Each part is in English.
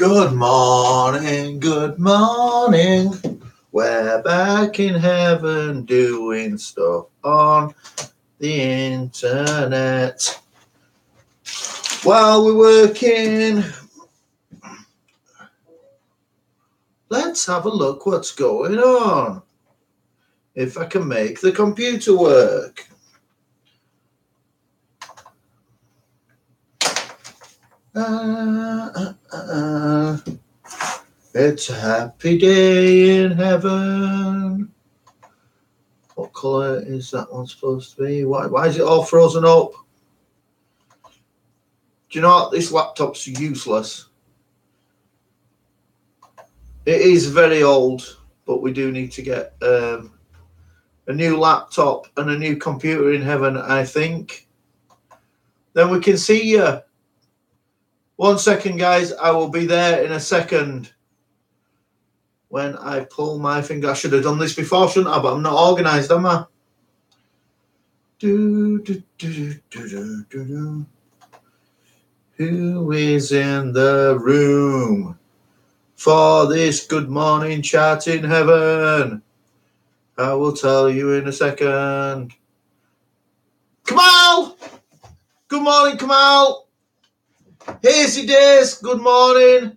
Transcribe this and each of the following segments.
Good morning, good morning. We're back in heaven doing stuff on the internet. While we're working, let's have a look what's going on. If I can make the computer work. It's a happy day in heaven. What colour is that one supposed to be? Why is it all frozen up? Do you know what? This laptop's useless. It is very old, but we do need to get a new laptop and a new computer in heaven, I think. Then we can see you. 1 second, guys. I will be there in a second. When I pull my finger, I should have done this before, shouldn't I? But I'm not organised, am I? Who is in the room for this good morning chat in heaven? I will tell you in a second. Kamal! Good morning, Kamal. Hazy Days, good morning.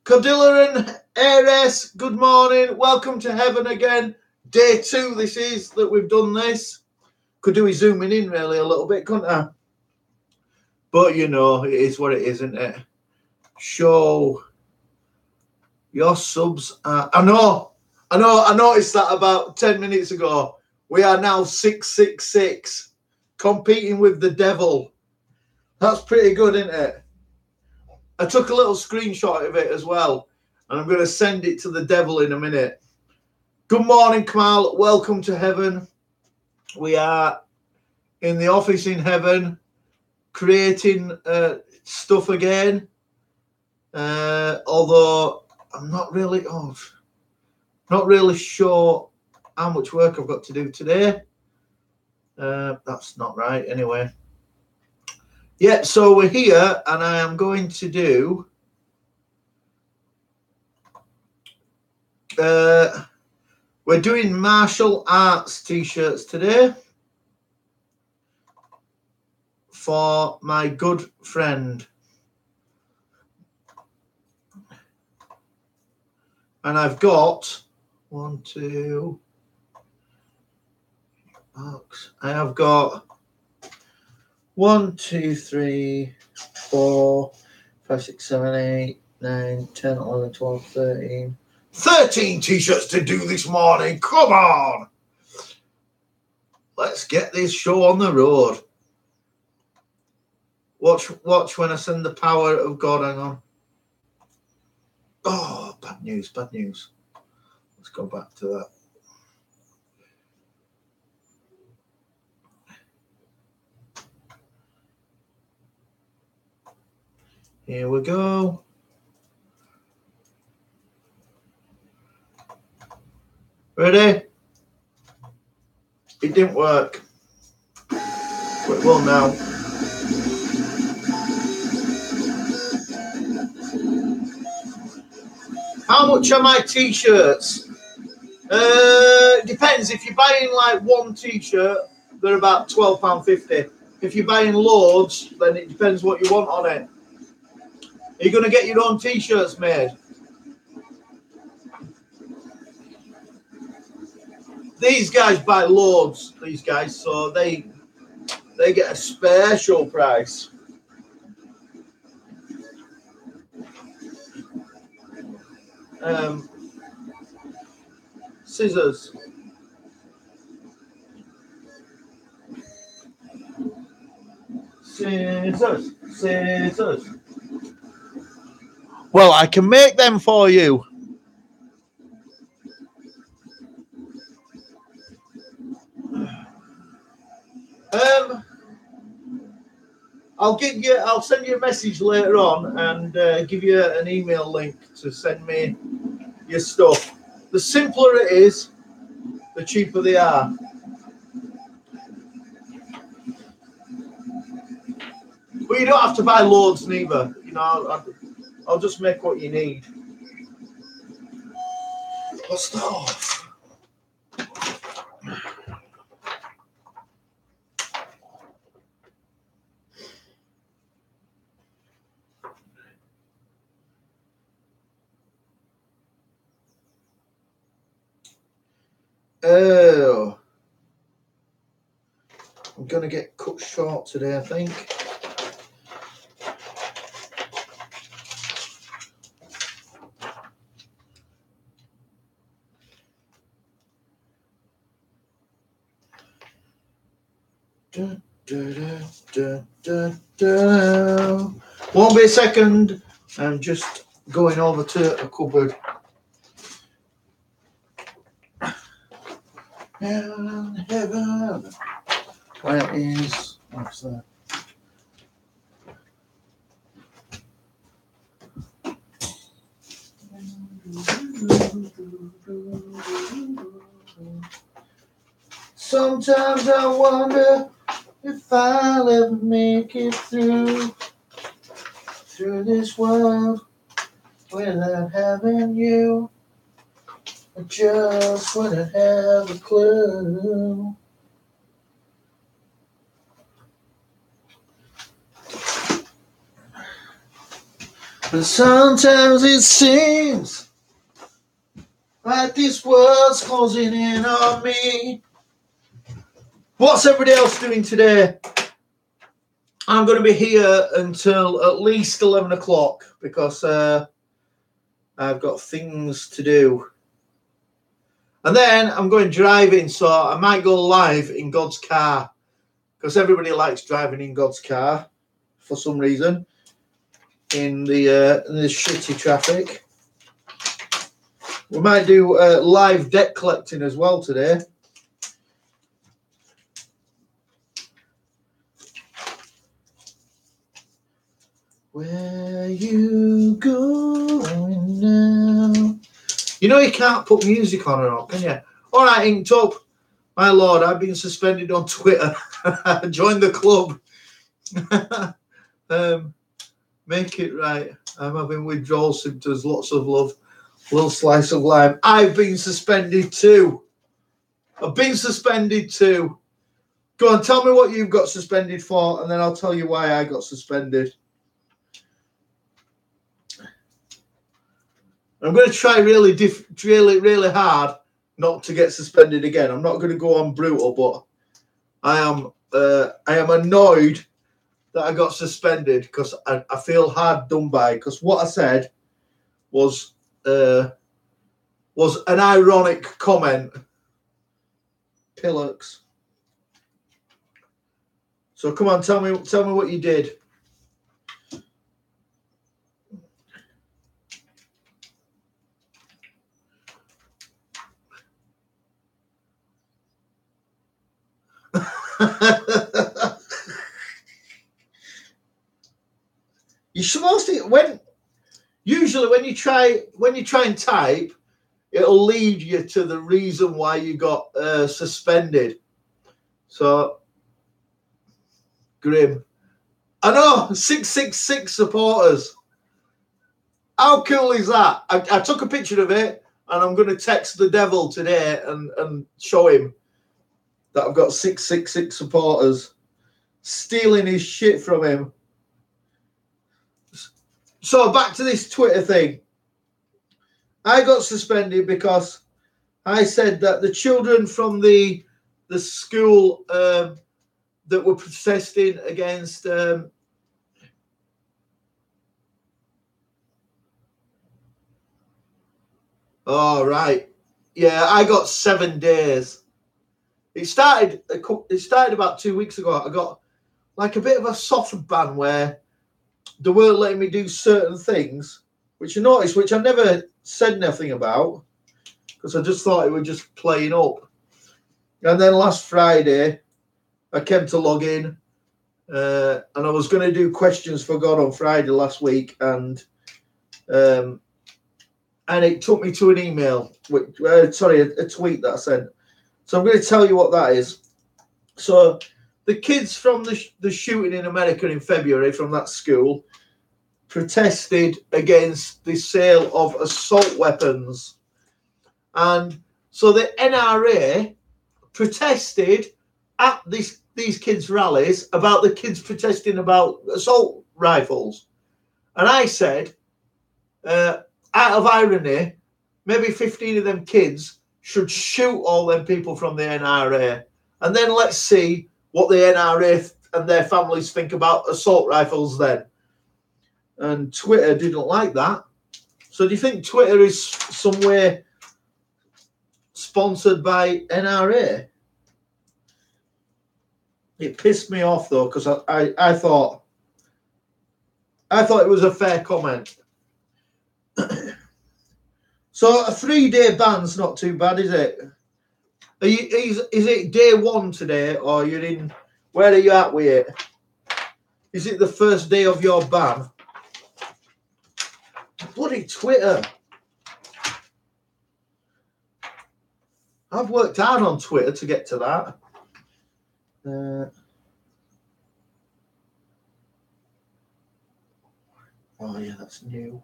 Cordilla and Ares, good morning. Welcome to heaven again. Day 2 this is that we've done this. Could do with zooming in really a little bit, couldn't I? But you know, it is what it is, isn't it? Show your subs. I noticed that about 10 minutes ago. We are now 666, competing with the devil. That's pretty good, isn't it? I took a little screenshot of it as well, and I'm going to send it to the devil in a minute. Good morning, Kamal. Welcome to heaven. We are in the office in heaven, creating stuff again. Although I'm not really sure how much work I've got to do today. That's not right anyway. Yeah, so we're here, and I am going to do we're doing martial arts t-shirts today for my good friend. And I've got 1, 2 box. I have got 1, 2, 3, 4, 5, 6, 7, 8, 9, 10, 11, 12, 13. 13 t-shirts to do this morning. Come on. Let's get this show on the road. Watch when I send the power of God. Hang on. Oh, bad news, bad news. Let's go back to that. Here we go. Ready? It didn't work. But it will now. How much are my t-shirts? Depends. If you're buying like one t-shirt, they're about £12.50. If you're buying loads, then it depends what you want on it. Are you going to get your own t-shirts made? These guys buy loads, these guys, so they get a special price. Scissors. Scissors. Well, I can make them for you. I'll send you a message later on and give you an email link to send me your stuff. The simpler it is, the cheaper they are. But you don't have to buy loads neither. You know, I'll just make what you need. What's that off? Oh, I'm gonna get cut short today, I think. Da, da, da, da, da. Won't be a second. I'm just going over to a cupboard. Heaven. Where is, what's that? Sometimes I wonder if I'll ever make it through this world without having you. I just wouldn't have a clue. But sometimes it seems like this world's closing in on me. What's everybody else doing today? I'm going to be here until at least 11 o'clock because I've got things to do. And then I'm going driving, so I might go live in God's car because everybody likes driving in God's car for some reason in the shitty traffic. We might do live debt collecting as well today. Where you going now? You know you can't put music on or not, can you? All right, Inked Up. My lord, I've been suspended on Twitter. Join the club. Make it right. I'm having withdrawal symptoms. Lots of love. Little slice of lime. I've been suspended too. I've been suspended too. Go on, tell me what you've got suspended for, and then I'll tell you why I got suspended. I'm going to try really hard not to get suspended again. I'm not going to go on brutal, but I am annoyed that I got suspended because I feel hard done by. Because what I said was an ironic comment. Pillocks. So come on, tell me what you did. You're supposed to usually when you try and type, it'll lead you to the reason why you got suspended. So grim. I know 666 supporters. How cool is that? I took a picture of it and I'm going to text the devil today and show him that I've got 666 supporters stealing his shit from him. So back to this Twitter thing. I got suspended because I said that the children from the school that were protesting against oh right, yeah, I got 7 days. It started about 2 weeks ago. I got like a bit of a soft ban where they weren't letting me do certain things, which I noticed, which I never said nothing about because I just thought it was just playing up. And then last Friday, I came to log in and I was going to do questions for God on Friday last week, and it took me to an email, a tweet that I sent. So I'm going to tell you what that is. So the kids from the shooting in America in February from that school, protested against the sale of assault weapons. And so the NRA protested at these kids' rallies about the kids protesting about assault rifles. And I said, out of irony, maybe 15 of them kids should shoot all them people from the NRA. And then let's see what the NRA and their families think about assault rifles then. And Twitter didn't like that. So do you think Twitter is some way sponsored by NRA? It pissed me off though, because I thought it was a fair comment. So a 3-day ban's not too bad, is it? Is it day 1 today, or you're in? Where are you at with it? Is it the first day of your ban? Bloody Twitter! I've worked hard on Twitter to get to that. Oh yeah, that's new.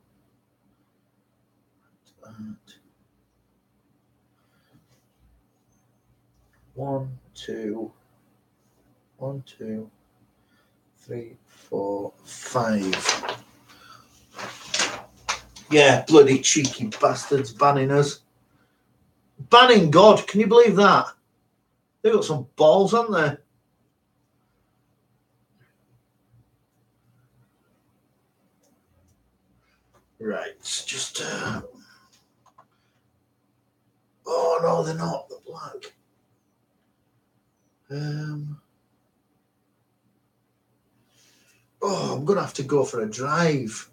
1, 2, 1, 2, 3, 4, 5. Yeah, bloody cheeky bastards banning us. Banning God, can you believe that? They've got some balls, haven't they? Right, just... Oh, no, they're not. They're black. Oh, I'm going to have to go for a drive.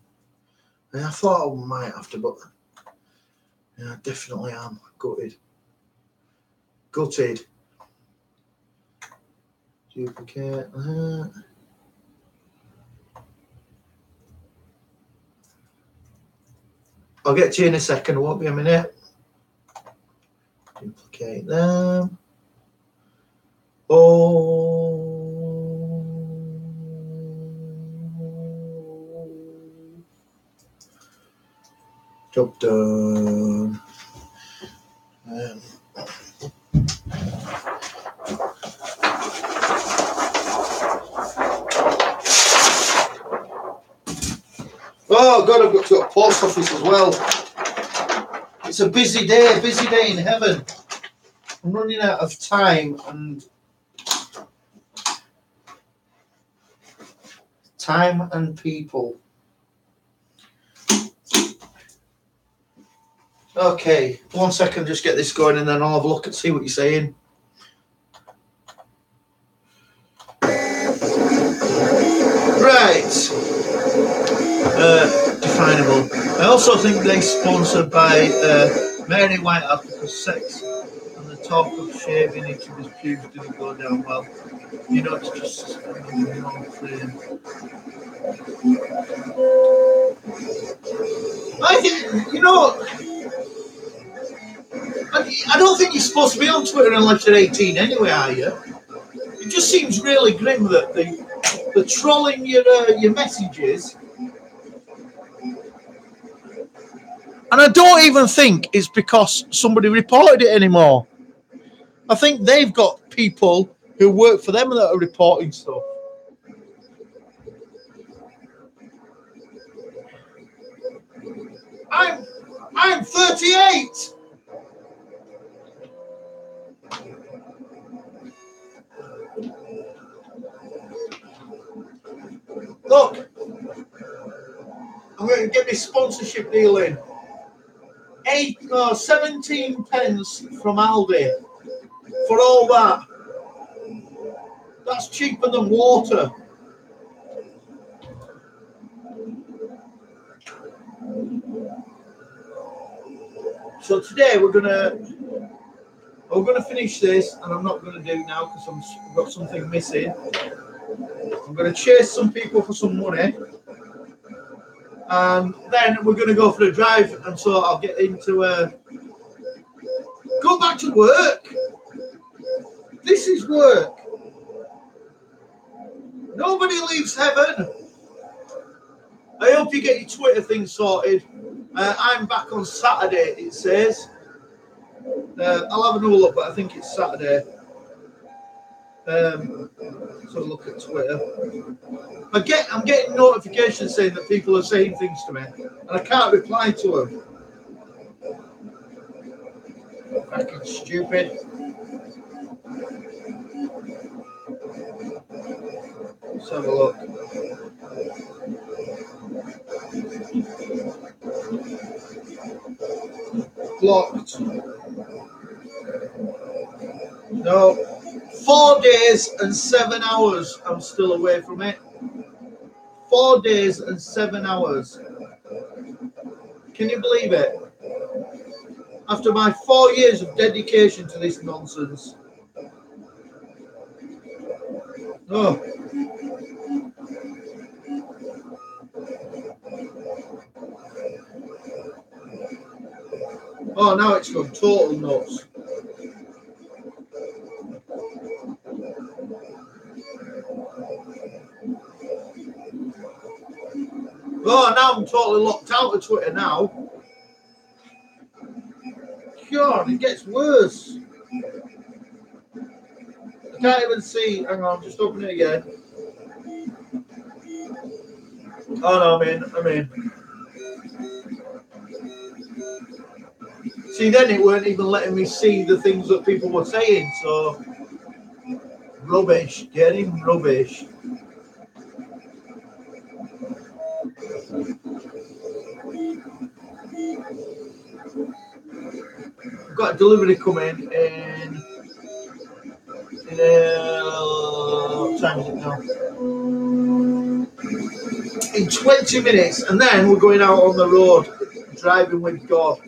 I thought I might have to, but... Yeah, I definitely am. Gutted. Gutted. Duplicate that. I'll get to you in a second. It won't be a minute. Duplicate them. Oh. Job done. Oh God, I've got to go to a post office as well. It's a busy day in heaven. I'm running out of time and people. Okay, 1 second, just get this going and then I'll have a look and see what you're saying. Right. Definable. I also think they're sponsored by Mary Whitehouse because sex and the talk of shaving each other's pubes didn't go down well. You know, it's just the wrong frame. I think, you know, I don't think you're supposed to be on Twitter unless you're 18 anyway, are you? It just seems really grim that they're trolling your messages. And I don't even think it's because somebody reported it anymore. I think they've got people who work for them that are reporting stuff. I'm 38. Look, I'm going to get this sponsorship deal in. 17 pence from Aldi for all that. That's cheaper than water. So today we're gonna finish this, and I'm not gonna do now because I've got something missing. I'm gonna chase some people for some money, and then we're gonna go for a drive, and so I'll get into go back to work. This is work. Nobody leaves heaven. I hope you get your Twitter thing sorted. I'm back on Saturday, it says. I'll have another look, but I think it's Saturday. Let's have a look at Twitter. I'm getting notifications saying that people are saying things to me, and I can't reply to them. Fucking stupid. Let's have a look. Blocked. No. 4 days and 7 hours I'm still away from it. 4 days and 7 hours. Can you believe it? After my 4 years of dedication to this nonsense. Oh. Oh, now it's gone total nuts. Oh, now I'm totally locked out of Twitter now. God, it gets worse. I can't even see. Hang on, just open it again. Oh no, I'm in. See, then it weren't even letting me see the things that people were saying, so rubbish, getting rubbish. I've got a delivery coming in what time is it now? In 20 minutes, and then we're going out on the road, driving with God.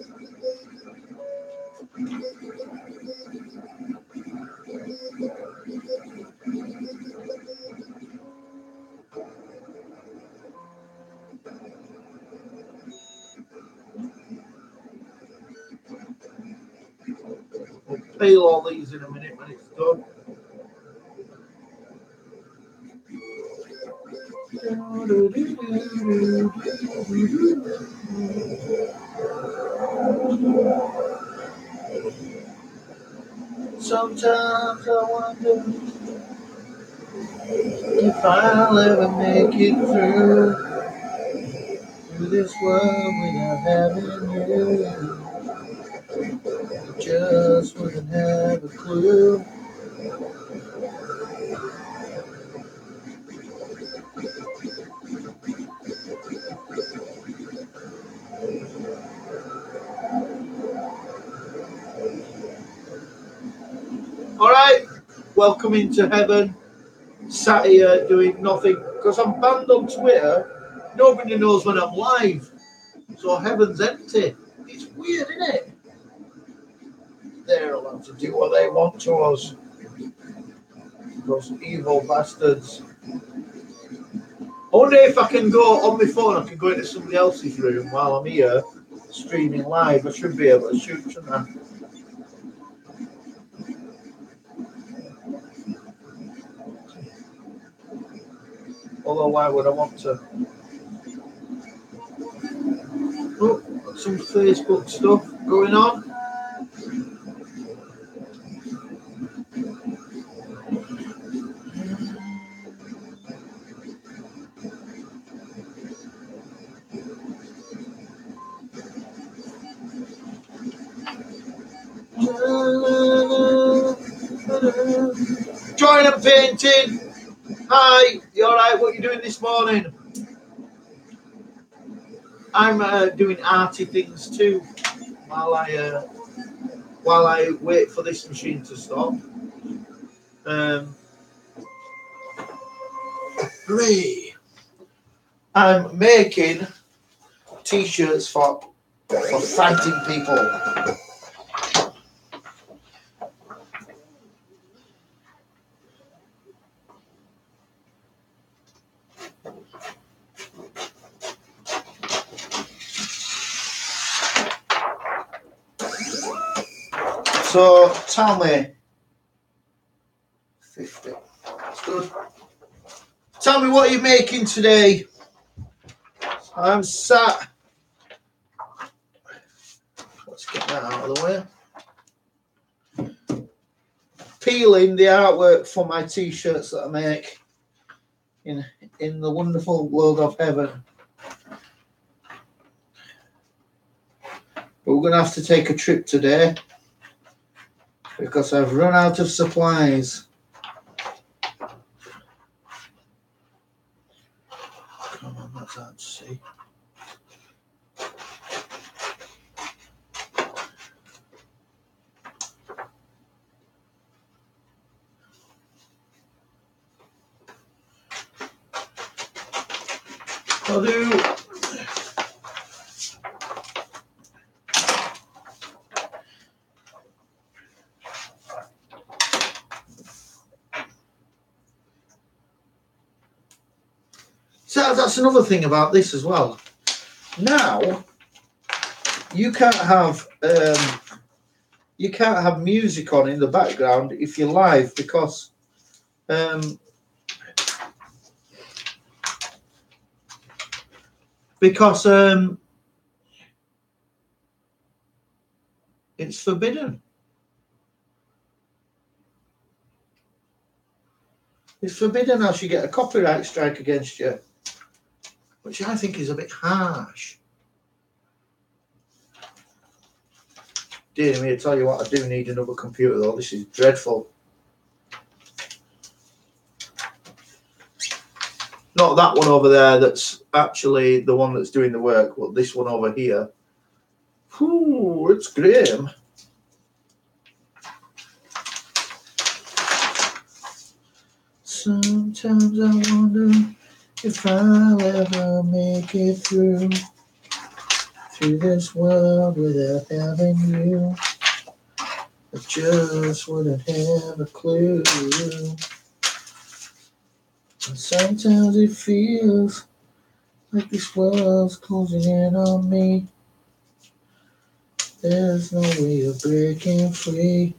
We'll peel all these in a minute when it's done. Sometimes I wonder if I'll ever make it through this world without having you. I just wouldn't have a clue. Alright, welcome into heaven. Sat here doing nothing because I'm banned on Twitter. Nobody knows when I'm live, so heaven's empty. It's weird, isn't it? They're allowed to do what they want to us. Those evil bastards. I wonder if I can go on my phone, I can go into somebody else's room while I'm here streaming live. I should be able to shoot, shouldn't I? Although, why would I want to? Oh, got some Facebook stuff going on. Join and painting. Hi, you alright? What are you doing this morning? I'm doing arty things too while I wait for this machine to stop. Hooray! I'm making t-shirts for fighting people. So tell me, 50. That's good. Tell me what you're making today. I'm sat. Let's get that out of the way. Peeling the artwork for my t-shirts that I make in the wonderful world of heaven. But we're going to have to take a trip today because I've run out of supplies. Come on, that's hard to see. I'll do. So that's another thing about this as well. Now you can't have music on in the background if you're live because it's forbidden. It's forbidden else you get a copyright strike against you, which I think is a bit harsh. Dear me, I tell you what, I do need another computer though. This is dreadful. Not that one over there that's actually the one that's doing the work, but this one over here. Whew, it's grim. Sometimes I wonder if I'll ever make it through this world without having you. I just wouldn't have a clue. And sometimes it feels like this world's closing in on me. There's no way of breaking free.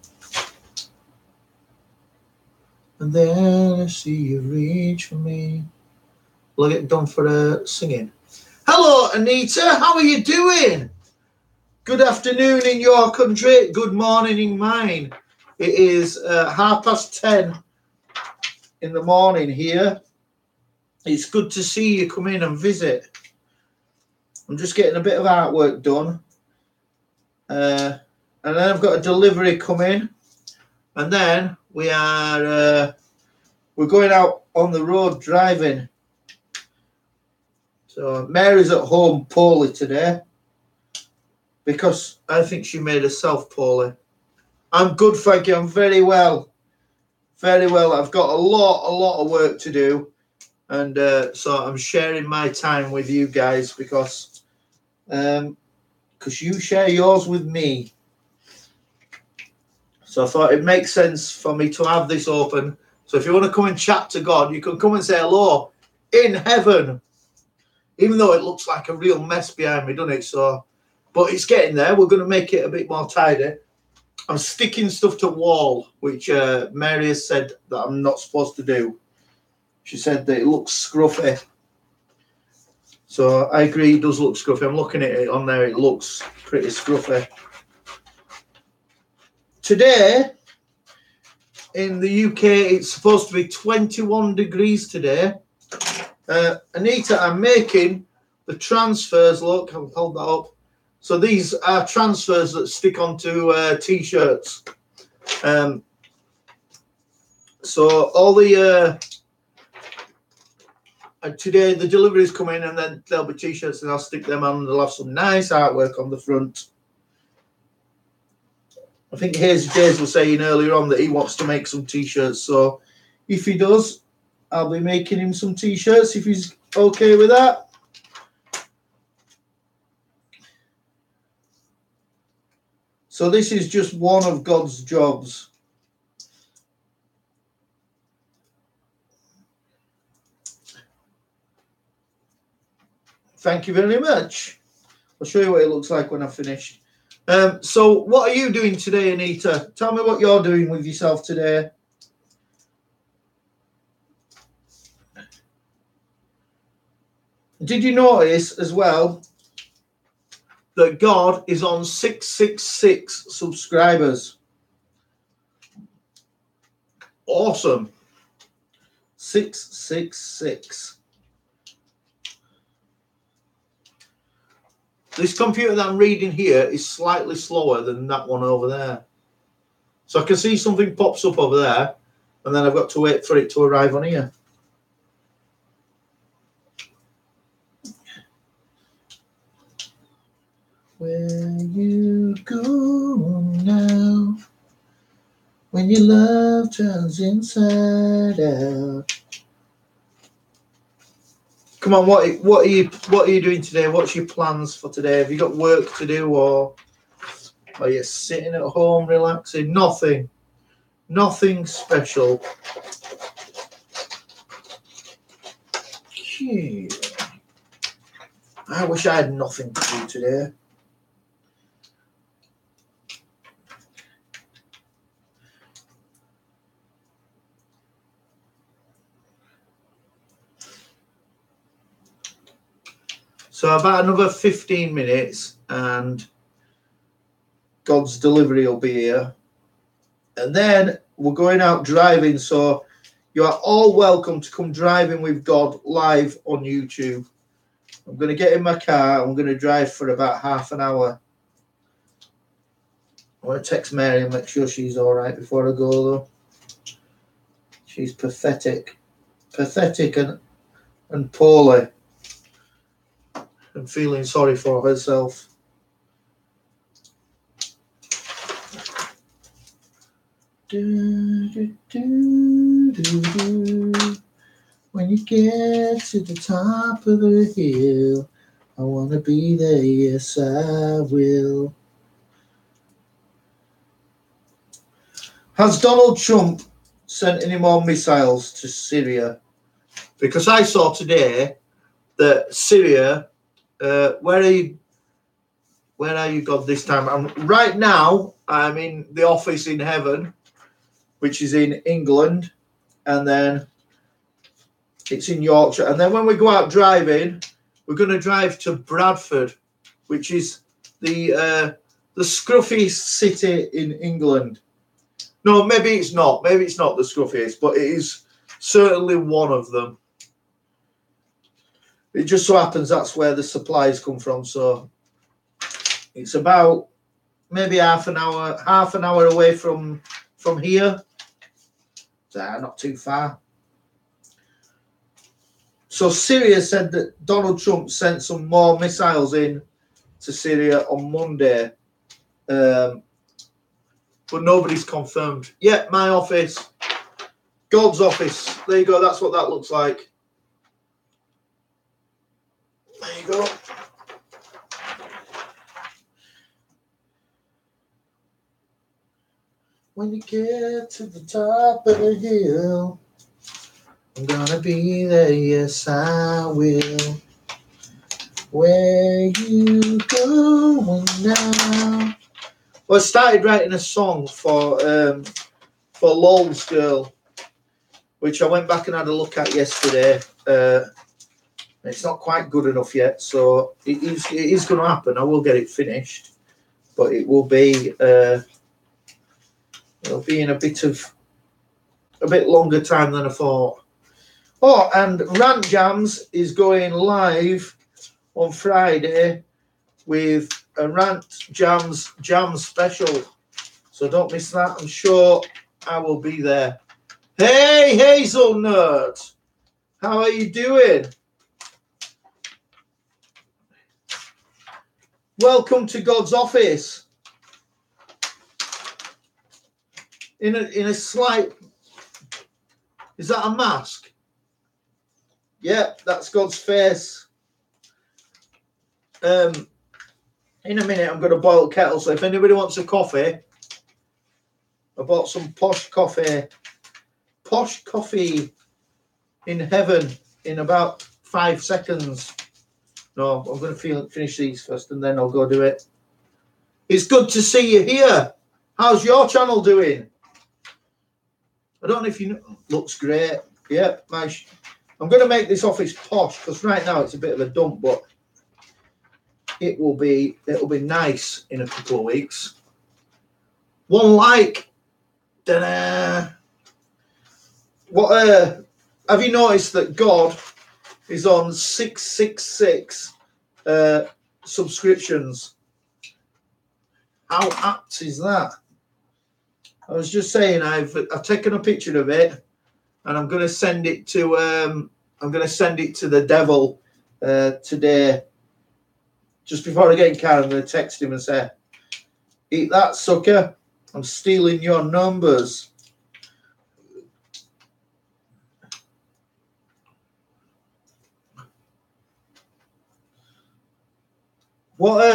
And then I see you reach for me. Will I get done for singing? Hello, Anita. How are you doing? Good afternoon in your country. Good morning in mine. It is 10:30 in the morning here. It's good to see you come in and visit. I'm just getting a bit of artwork done. And then I've got a delivery coming. And then we're going out on the road driving. So Mary's at home poorly today because I think she made herself poorly. I'm good, thank you. I'm very well. Very well. I've got a lot of work to do. And so I'm sharing my time with you guys because you share yours with me. So I thought it makes sense for me to have this open. So if you want to come and chat to God, you can come and say hello in heaven. Even though it looks like a real mess behind me, doesn't it? So, but it's getting there. We're going to make it a bit more tidy. I'm sticking stuff to wall, which Mary has said that I'm not supposed to do. She said that it looks scruffy. So I agree, it does look scruffy. I'm looking at it on there. It looks pretty scruffy. Today, in the UK, it's supposed to be 21 degrees today. Anita, I'm making the transfers. Look, I'll hold that up. So these are transfers that stick onto t-shirts. So all the today the deliveries come in, and then there'll be t-shirts, and I'll stick them on. And they'll have some nice artwork on the front. I think Hazy Days was saying earlier on that he wants to make some t-shirts. So if he does, I'll be making him some t-shirts if he's okay with that. So this is just one of God's jobs. Thank you very much. I'll show you what it looks like when I've finished. So what are you doing today, Anita? Tell me what you're doing with yourself today. Did you notice as well that God is on 666 subscribers? Awesome. 666. This computer that I'm reading here is slightly slower than that one over there. So I can see something pops up over there, and then I've got to wait for it to arrive on here. Where you go now, when your love turns inside out. Come on, what are you doing today? What's your plans for today? Have you got work to do, or are you sitting at home relaxing? Nothing special. Gee, I wish I had nothing to do today. So about another 15 minutes and God's delivery will be here. And then we're going out driving. So you are all welcome to come driving with God live on YouTube. I'm going to get in my car. I'm going to drive for about half an hour. I want to text Mary and make sure she's all right before I go, though. She's pathetic and poorly. And feeling sorry for herself. When you get to the top of the hill, I want to be there, yes I will. Has Donald Trump sent any more missiles to Syria? Because I saw today that Syria, where are you, God, this time? Right now, I'm in the office in heaven, which is in England, and then it's in Yorkshire. And then when we go out driving, we're going to drive to Bradford, which is the scruffiest city in England. No, maybe it's not. Maybe it's not the scruffiest, but it is certainly one of them. It just so happens that's where the supplies come from. So it's about maybe half an hour away from here. So not too far. So Syria said that Donald Trump sent some more missiles in to Syria on Monday. But nobody's confirmed. Yeah, my office. God's office. There you go. That's what that looks like. There you go. When you get to the top of the hill, I'm gonna be there, yes I will. Where you going now? Well, I started writing a song for Lol's Girl, which I went back and had a look at yesterday. It's not quite good enough yet, so it is going to happen. I will get it finished, but it will be it'll be in a bit longer time than I thought. Oh, and Rant Jams is going live on Friday with a Rant Jams Jam special, so don't miss that. I'm sure I will be there. Hey, Hazelnut, how are you doing? Welcome to God's office. In a slight, is that a mask? Yeah, that's God's face. In a minute, I'm going to boil kettle. So if anybody wants a coffee, I bought some posh coffee in heaven in about 5 seconds. No, I'm going to finish these first, and then I'll go do it. It's good to see you here. How's your channel doing? I don't know if you know. Looks great. Yep, my I'm going to make this office posh because right now it's a bit of a dump, but it'll be nice in a couple of weeks. One like. Ta-da! What have you noticed that God is on 666 subscriptions? How apt is that? I was just saying I've taken a picture of it and I'm going to send it to the devil today. Just before I get in car, I'm going to text him and say, "Eat that, sucker! I'm stealing your numbers." What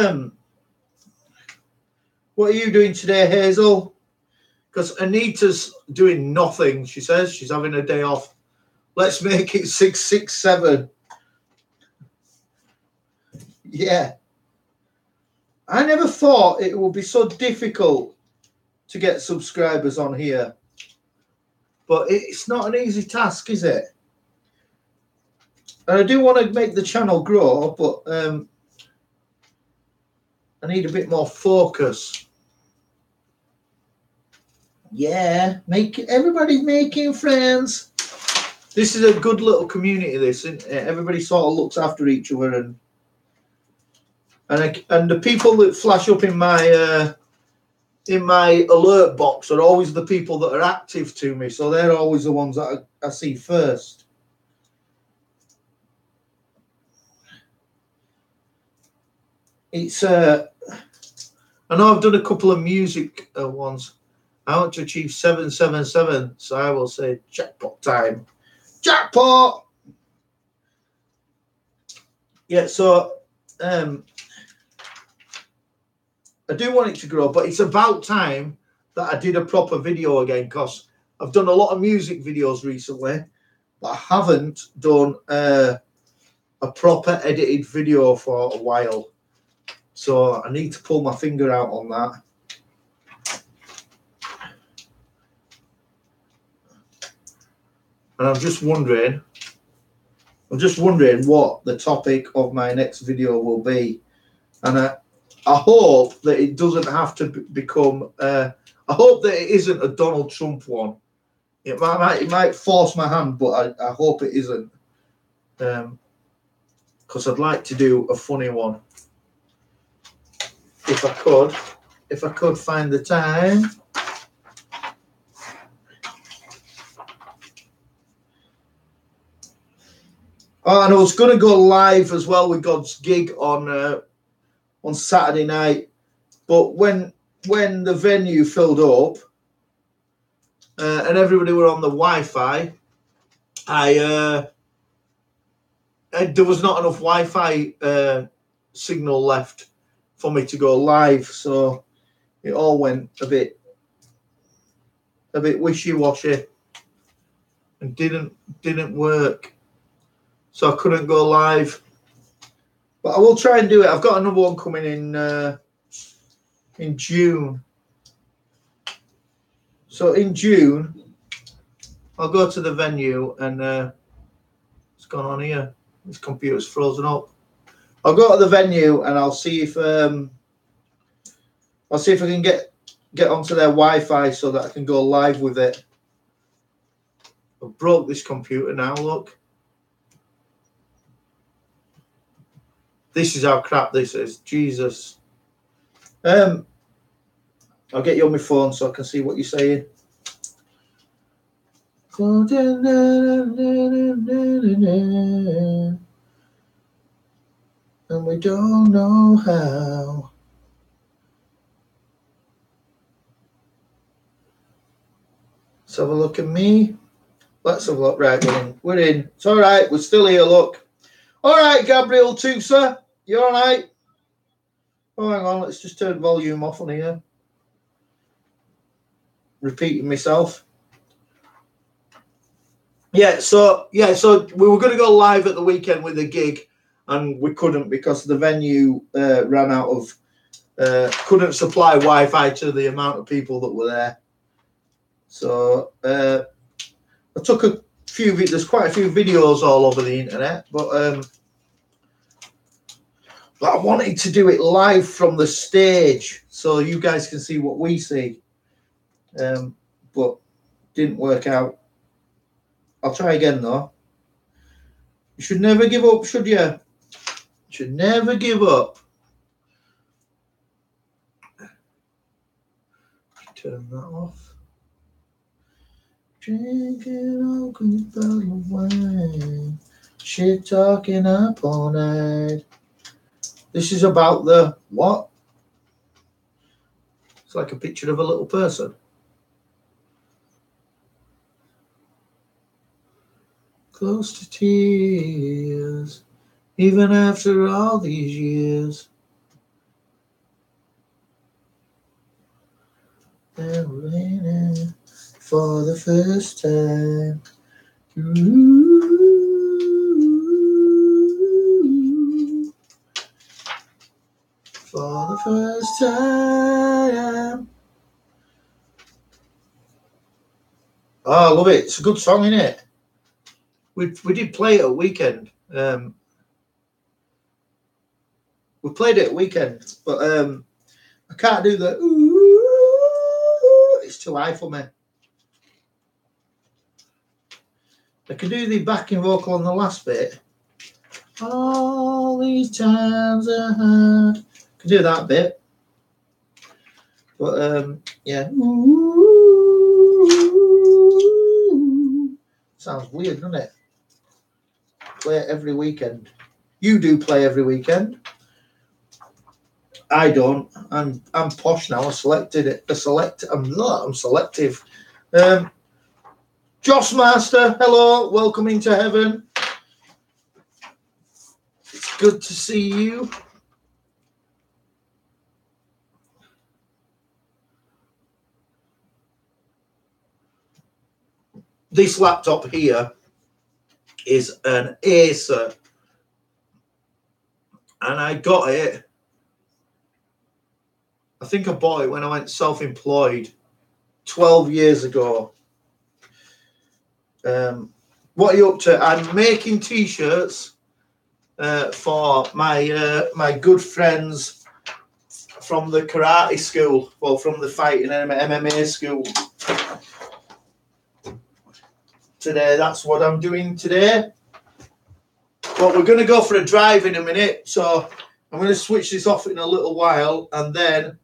are you doing today, Hazel? Because Anita's doing nothing. She says she's having a day off. Let's make it 667. Yeah. I never thought it would be so difficult to get subscribers on here. But it's not an easy task, is it? And I do want to make the channel grow, but I need a bit more focus. Yeah, everybody's making friends. This is a good little community, this, isn't it? Everybody sort of looks after each other, and the people that flash up in my alert box are always the people that are active to me, so they're always the ones that I see first. It's I know I've done a couple of music ones. I want to achieve 777, so I will say jackpot time. Jackpot! Yeah, so I do want it to grow, but it's about time that I did a proper video again, because I've done a lot of music videos recently, but I haven't done a proper edited video for a while. So I need to pull my finger out on that. And I'm just wondering what the topic of my next video will be. And I hope that it doesn't have to become, I hope that it isn't a Donald Trump one. It might force my hand, but I hope it isn't. Because I'd like to do a funny one. If I could find the time. Oh, and I was going to go live as well with God's gig on Saturday night, but when the venue filled up and everybody were on the Wi-Fi, there was not enough Wi-Fi signal left for me to go live, so it all went a bit wishy-washy and didn't work. So I couldn't go live, but I will try and do it. I've got another one coming in June. So in June, I'll go to the venue and what's going on here? This computer's frozen up. I'll go to the venue and I'll see if I can get onto their Wi-Fi so that I can go live with it. I've broke this computer now. Look. This is how crap this is. Jesus. I'll get you on my phone so I can see what you're saying. And we don't know how. Let's have a look at me. Let's have a look. Right, we're in. It's all right. We're still here, look. All right, Gabriel Tusa. You all right? Oh, hang on. Let's just turn volume off on here. Repeating myself. Yeah, so we were going to go live at the weekend with a gig, and we couldn't because the venue ran out of, couldn't supply Wi-Fi to the amount of people that were there. So I took There's quite a few videos all over the internet, but I wanted to do it live from the stage so you guys can see what we see. But didn't work out. I'll try again though. You should never give up, should you? You should never give up. Turn that off. Drinking a good bottle of wine. Shit talking up all night. This is about the what? It's like a picture of a little person. Close to tears, even after all these years. And raining for the first time. Ooh, for the first time. Oh, I love it. It's a good song, isn't it? We did play it at weekend. We played it at weekend, but I can't do the ooh. It's too high for me. I can do the backing vocal on the last bit. All these times are hard. I can do that bit. But yeah. Ooh. Sounds weird, doesn't it? Play it every weekend. You do play every weekend. I don't. I'm posh now. I'm selective. I'm selective. Joss Master, hello. Welcome into heaven. It's good to see you. This laptop here is an Acer, and I got it. I think I bought it when I went self-employed 12 years ago. What are you up to? I'm making t-shirts for my good friends from the karate school, well, from the fighting MMA school. Today, that's what I'm doing today. But we're going to go for a drive in a minute, so I'm going to switch this off in a little while, and then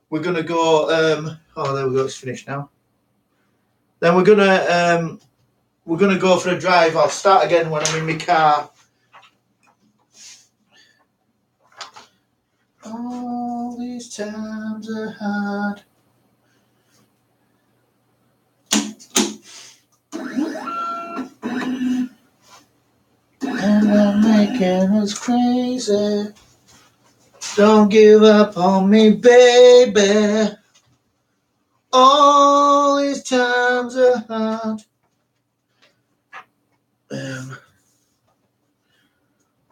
we're going to go. Oh, there we go. It's finished now. Then we're going to go for a drive. I'll start again when I'm in my car. All these times are hard. And I'm making us crazy. Don't give up on me, baby. All these times are hard.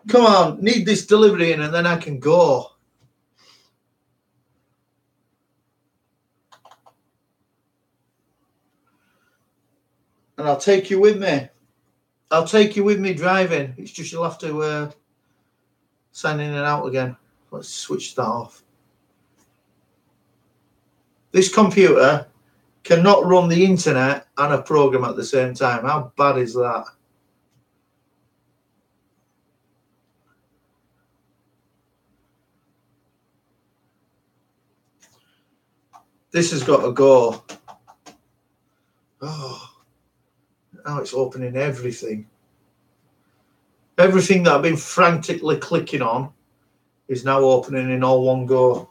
Come on, need this delivery in and then I can go. And I'll take you with me. I'll take you with me driving. It's just you'll have to sign in and out again. Let's switch that off. This computer cannot run the internet and a program at the same time. How bad is that? This has got to go. Oh, now it's opening everything. Everything that I've been frantically clicking on is now opening in all one go.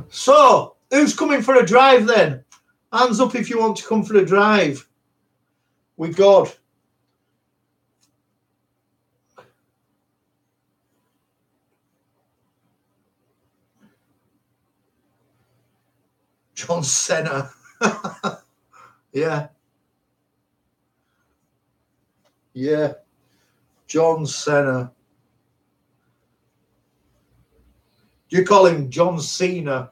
So, who's coming for a drive then? Hands up if you want to come for a drive with God. John Cena. Yeah. Yeah. John Cena. You call him John Cena.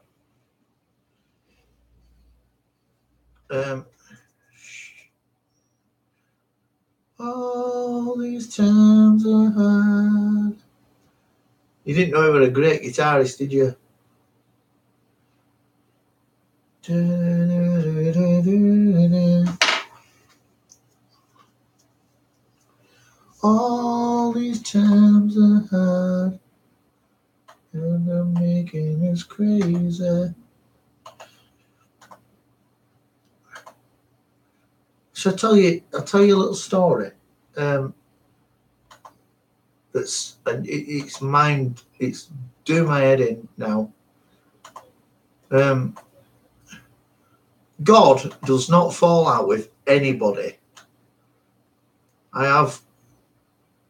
All these times I had. You didn't know he was a great guitarist, did you? All these times I had, and I'm making us crazy. So I'll tell you a little story. It's doing my head in now. God does not fall out with anybody. I have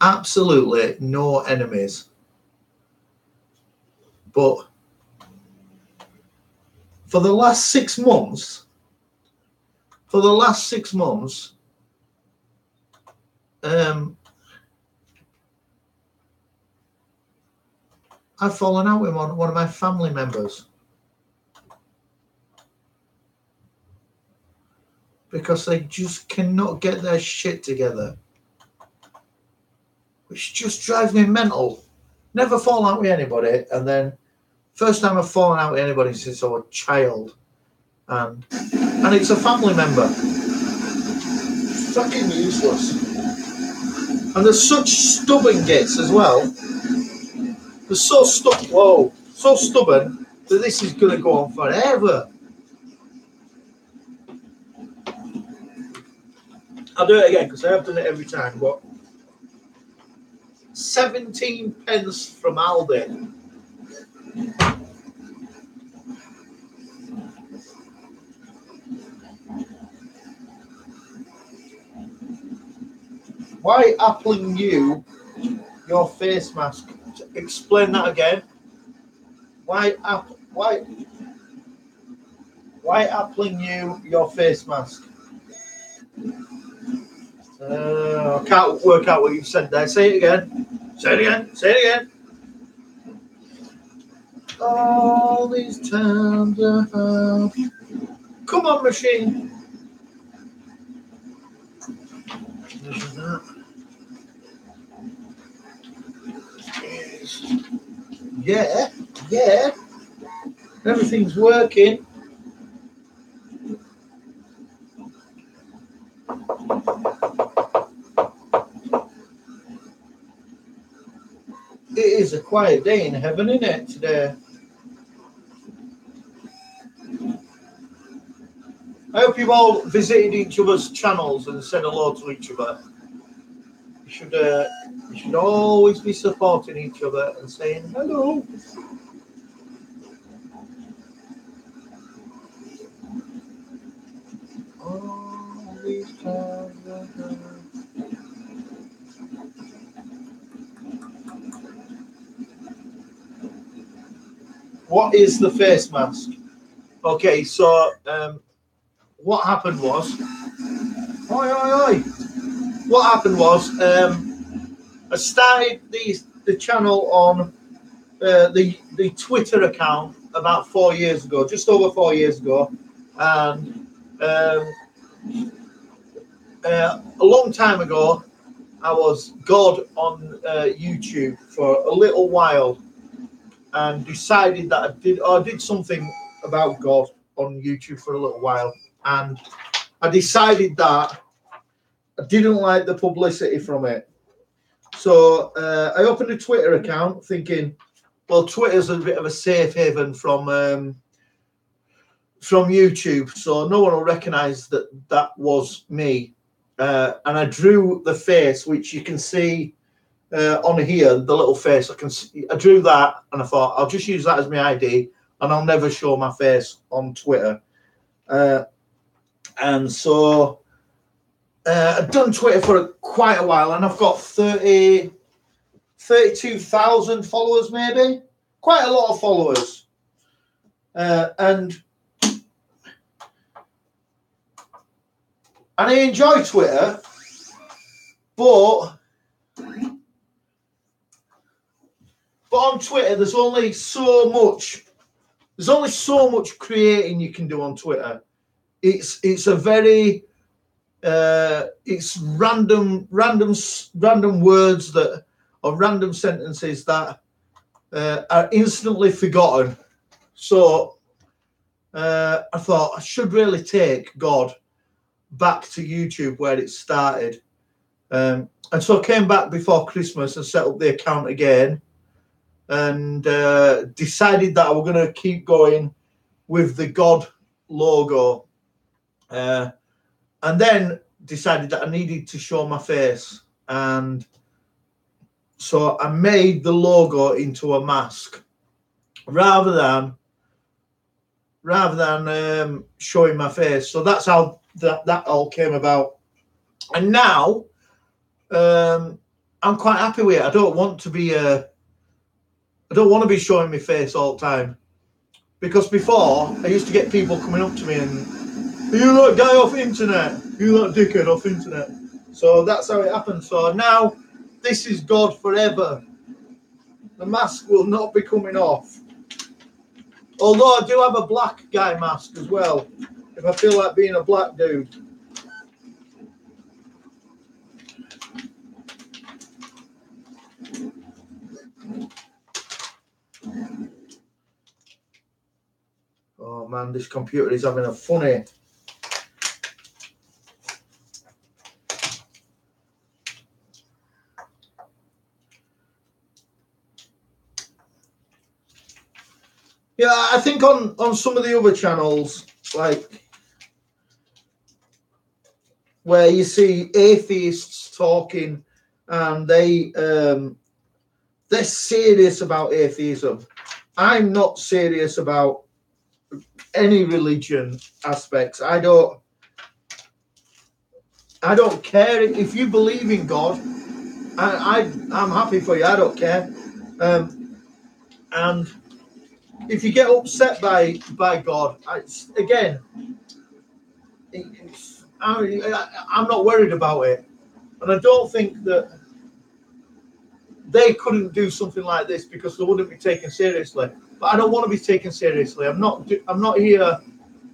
absolutely no enemies. But for the last 6 months, I've fallen out with one of my family members because they just cannot get their shit together, which just drives me mental. Never fall out with anybody, and then first time I've fallen out with anybody since I was a child, and it's a family member. Fucking useless. And they're such stubborn gits as well. They're so stubborn that this is going to go on forever. I'll do it again because I have done it every time. But 17 pence from Aldi. Why appling you your face mask? Explain that again. Why appling you your face mask? I can't work out what you've said there. Say it again. Say it again. All these times I have. Come on, machine. Yeah. Everything's working. It is a quiet day in heaven, isn't it, today? I hope you've all visited each other's channels and said hello to each other. You should always be supporting each other and saying hello. All these times What is the face mask? Okay, so what happened was, What happened was, I started the channel on the Twitter account about 4 years ago, just over 4 years ago, and a long time ago, I was God on YouTube for a little while, and decided that I did something about God on YouTube for a little while, and I decided that I didn't like the publicity from it. So I opened a Twitter account thinking, well, Twitter's a bit of a safe haven from YouTube, so no one will recognize that was me. And I drew the face, which you can see on here, the little face. I drew that, and I thought I'll just use that as my ID, and I'll never show my face on Twitter. And so I've done Twitter for quite a while, and I've got 32,000 followers, maybe. Quite a lot of followers. And I enjoy Twitter, but on Twitter, there's only so much creating you can do on Twitter. It's a very it's random words that, or random sentences that are instantly forgotten. So I thought I should really take God back to YouTube where it started. And so I came back before Christmas and set up the account again, and decided that I was going to keep going with the God logo. And then decided that I needed to show my face. And so I made the logo into a mask rather than showing my face. So that's how that all came about. And now I'm quite happy with it. I don't want to be showing my face all the time, because before I used to get people coming up to me and, "Are you that guy off internet? You that dickhead off internet?" So that's how it happened. So now this is God forever. The mask will not be coming off. Although I do have a black guy mask as well, if I feel like being a black dude. Oh man, this computer is having a funny. Yeah, I think on some of the other channels, like where you see atheists talking, and they're serious about atheism. I'm not serious about any religion aspects. I don't care if you believe in God. I'm happy for you. I don't care. And if you get upset by God, I'm not worried about it. And I don't think that they couldn't do something like this because they wouldn't be taken seriously. But I don't want to be taken seriously. I'm not here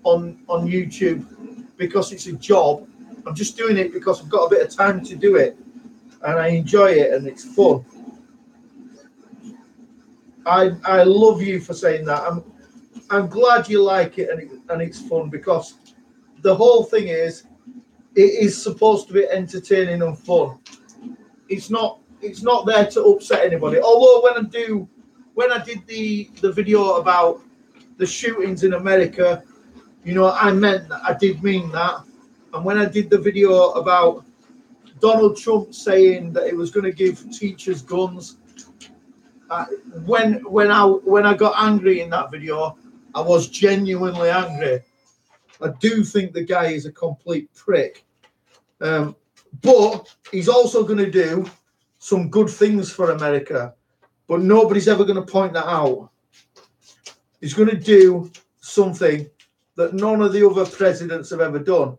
on YouTube because it's a job. I'm just doing it because I've got a bit of time to do it, and I enjoy it, and it's fun. I love you for saying that. I'm glad you like it and it's fun, because the whole thing is, it is supposed to be entertaining and fun. It's not there to upset anybody. Although when I did the video about the shootings in America, you know, I did mean that. And when I did the video about Donald Trump saying that he was going to give teachers guns, when I got angry in that video, I was genuinely angry. I do think the guy is a complete prick. But he's also going to do some good things for America, but nobody's ever going to point that out. He's going to do something that none of the other presidents have ever done.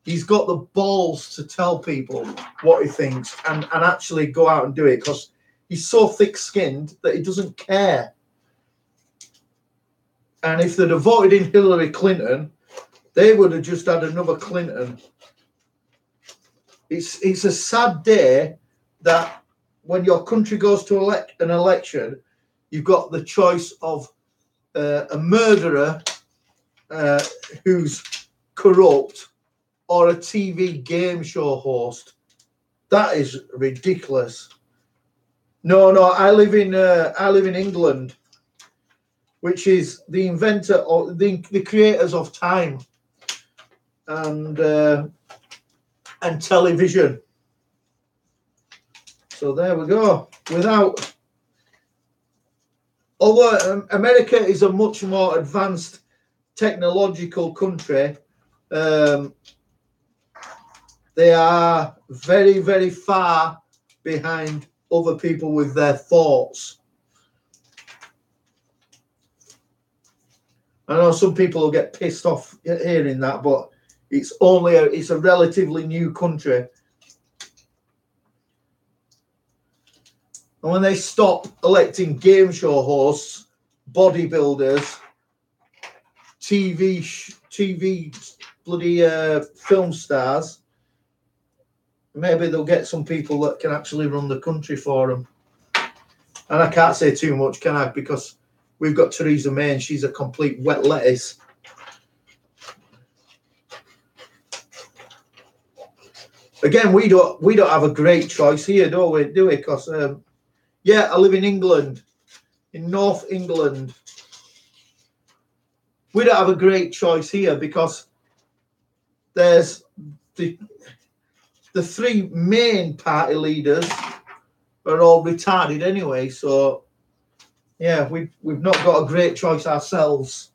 He's got the balls to tell people what he thinks and actually go out and do it, because he's so thick-skinned that he doesn't care. And if they'd have voted in Hillary Clinton, they would have just had another Clinton. It's a sad day that when your country goes to an election, you've got the choice of a murderer who's corrupt, or a TV game show host. That is ridiculous. No, I live in England, which is the inventor or the creators of time and television. So there we go. Although America is a much more advanced technological country, they are very, very far behind other people with their thoughts. I know some people will get pissed off hearing that, but it's a relatively new country. And when they stop electing game show hosts, bodybuilders, TV bloody film stars, maybe they'll get some people that can actually run the country for them. And I can't say too much, can I? Because we've got Theresa May and she's a complete wet lettuce. Again, we don't have a great choice here, do we? Because yeah, I live in England, in North England. We don't have a great choice here because there's the three main party leaders are all retarded anyway. So yeah, we've not got a great choice ourselves.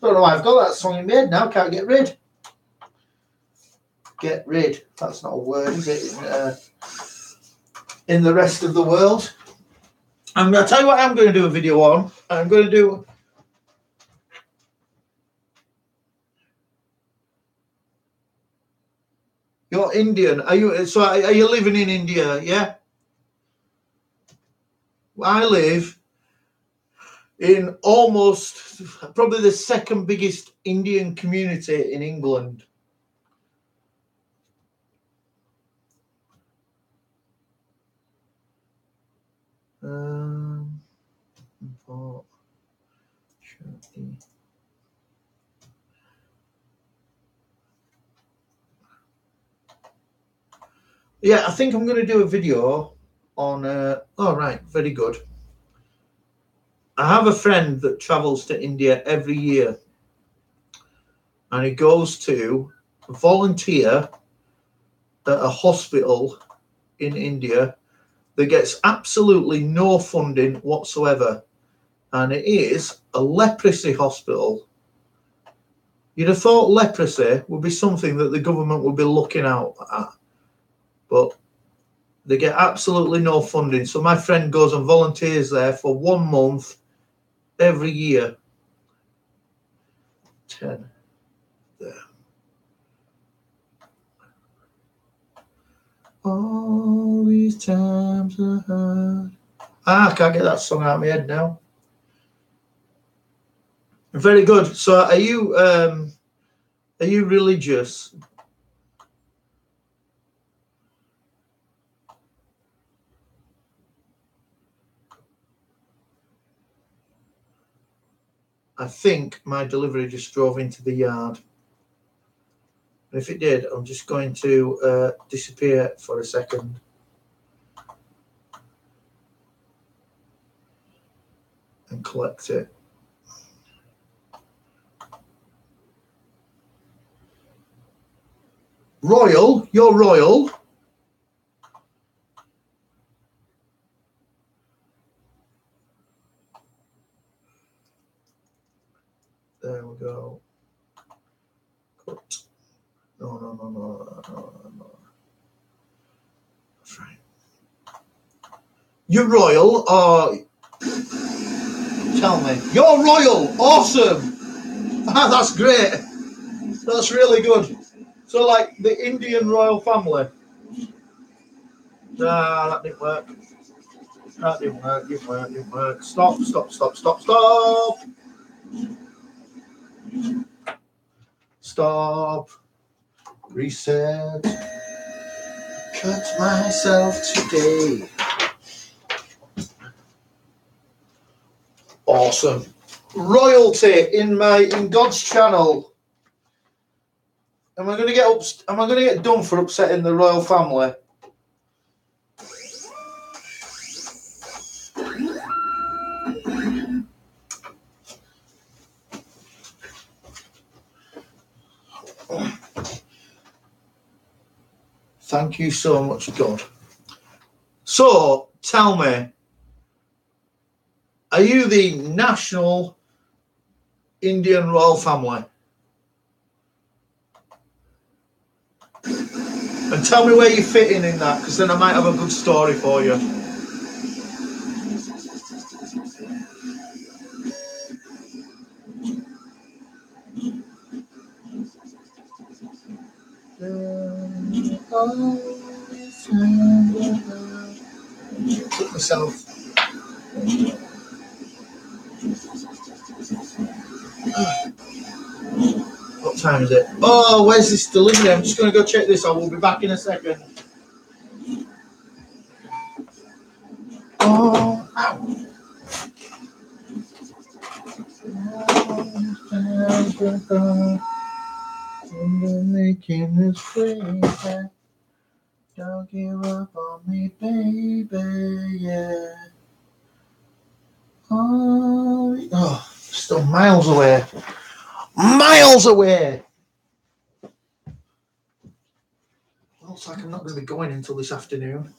Don't know why I've got that song in my head now. Can't get rid. Get rid. That's not a word, is it? In the rest of the world. I'm going to tell you what I'm going to do a video on. I'm going to do. You're Indian. Are you living in India? Yeah. I live in almost probably the second biggest Indian community in England. Yeah, I think I'm going to do a video on. Oh, right, very good. I have a friend that travels to India every year, and he goes to volunteer at a hospital in India that gets absolutely no funding whatsoever, and it is a leprosy hospital. You'd have thought leprosy would be something that the government would be looking out at, but they get absolutely no funding. So my friend goes and volunteers there for 1 month every year. 10 there. All these times I had. I can't get that song out of my head now. Very good. So are you religious? I think my delivery just drove into the yard. And if it did, I'm just going to disappear for a second. And collect it. Royal, you're royal. There we go. Cut. No. That's right. You're royal, or tell me. You're royal. Awesome. Ah, that's great. That's really good. So, like the Indian royal family. Nah, that didn't work. That didn't work. Stop. Stop. Reset. Cut myself today. Awesome. Royalty in God's channel. Am I going to get done for upsetting the royal family? Thank you so much, God. So, tell me, are you the national Indian royal family? And tell me where you fit in that, because then I might have a good story for you. Took myself. What time is it? Oh, where's this delivery? I'm just going to go check this out. We'll be back in a second. Oh, ow. Making this crazy. Don't give up on me, baby, yeah. Oh, still miles away. Miles away! Looks like I'm not going to be going until this afternoon.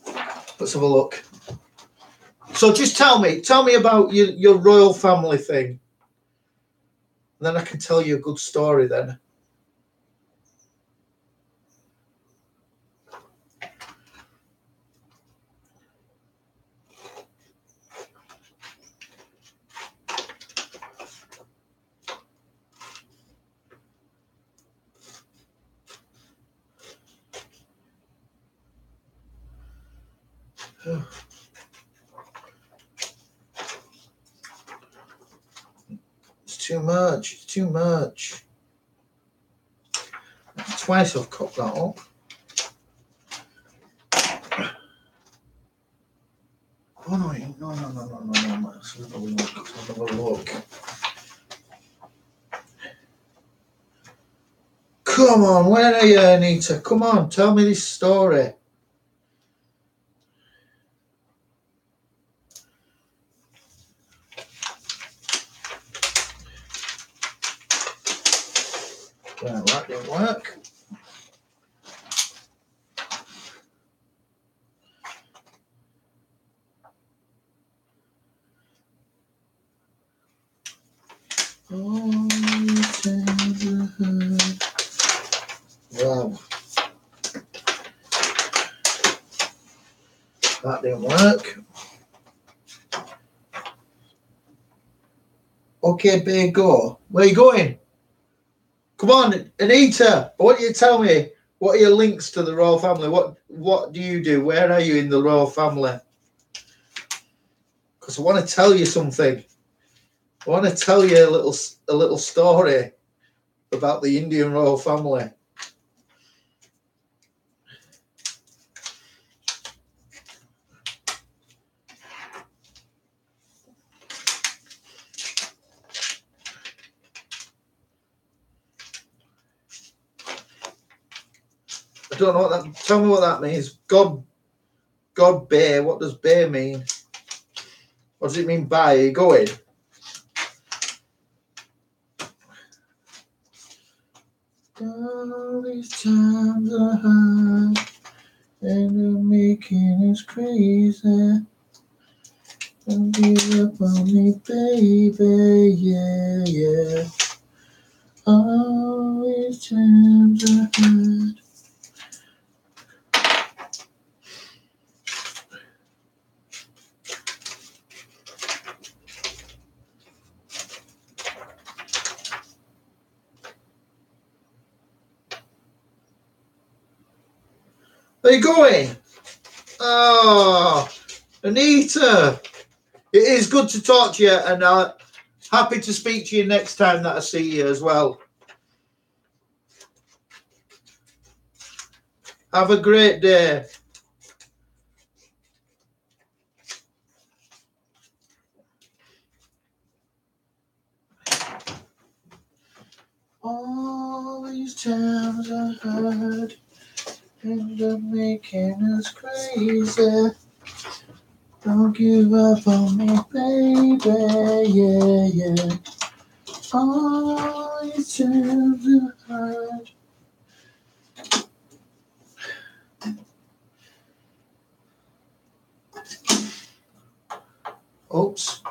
Let's have a look. So just tell me about your royal family thing. And then I can tell you a good story then. It's too much. It's too much. Twice I've cut that up. Oh no, no. Let's have a look. Let's have a look. Come on, where are you, Anita? Come on, tell me this story. Well, that didn't work. Oh, wow. That didn't work. Okay, babe, go. Where are you going? Come on, Anita. I want you to tell me, what are your links to the royal family? What do you do? Where are you in the royal family? Because I want to tell you something. I want to tell you a little story about the Indian royal family. I don't know what that. Tell me what that means. God, bear. What does bear mean? What does it mean by? Are you going? All these times are hard, and the making is crazy. Don't give up on me, baby, yeah. All these times are hard. Are you going? Oh, Anita. It is good to talk to you, and happy to speak to you next time that I see you as well. Have a great day. All these times I heard, and they're making us crazy. Don't give up on me, baby, yeah. All these times I heard. Oops.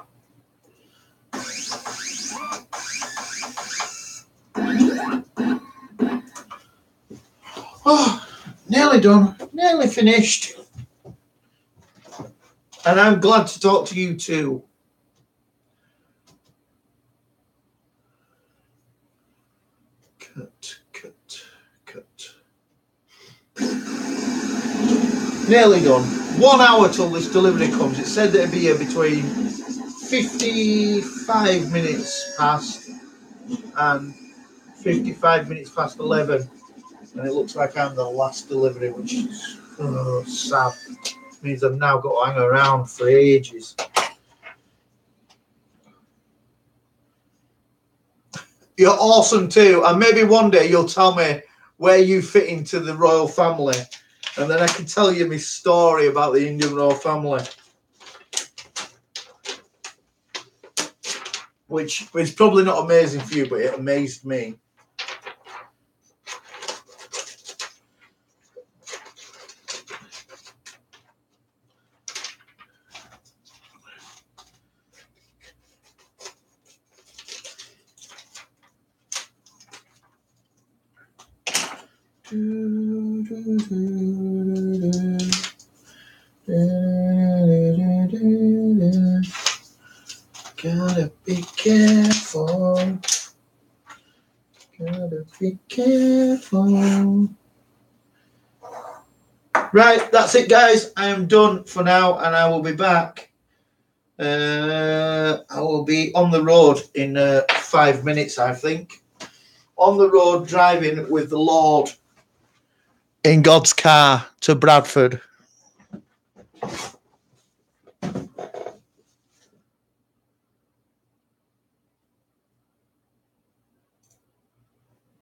Oh, nearly done. Nearly finished. And I'm glad to talk to you too. Cut. Nearly done. 1 hour till this delivery comes. It said that it'd be here between 55 minutes past and 55 minutes past 11. And it looks like I'm the last delivery, which is sad. It means I've now got to hang around for ages. You're awesome too, and maybe one day you'll tell me where you fit into the royal family, and then I can tell you my story about the Indian royal family, which is probably not amazing for you, but it amazed me. Gotta be careful. Gotta be careful. Right, that's it, guys. I am done for now, and I will be back. I will be on the road in 5 minutes, I think. On the road, driving with the Lord in God's car to Bradford.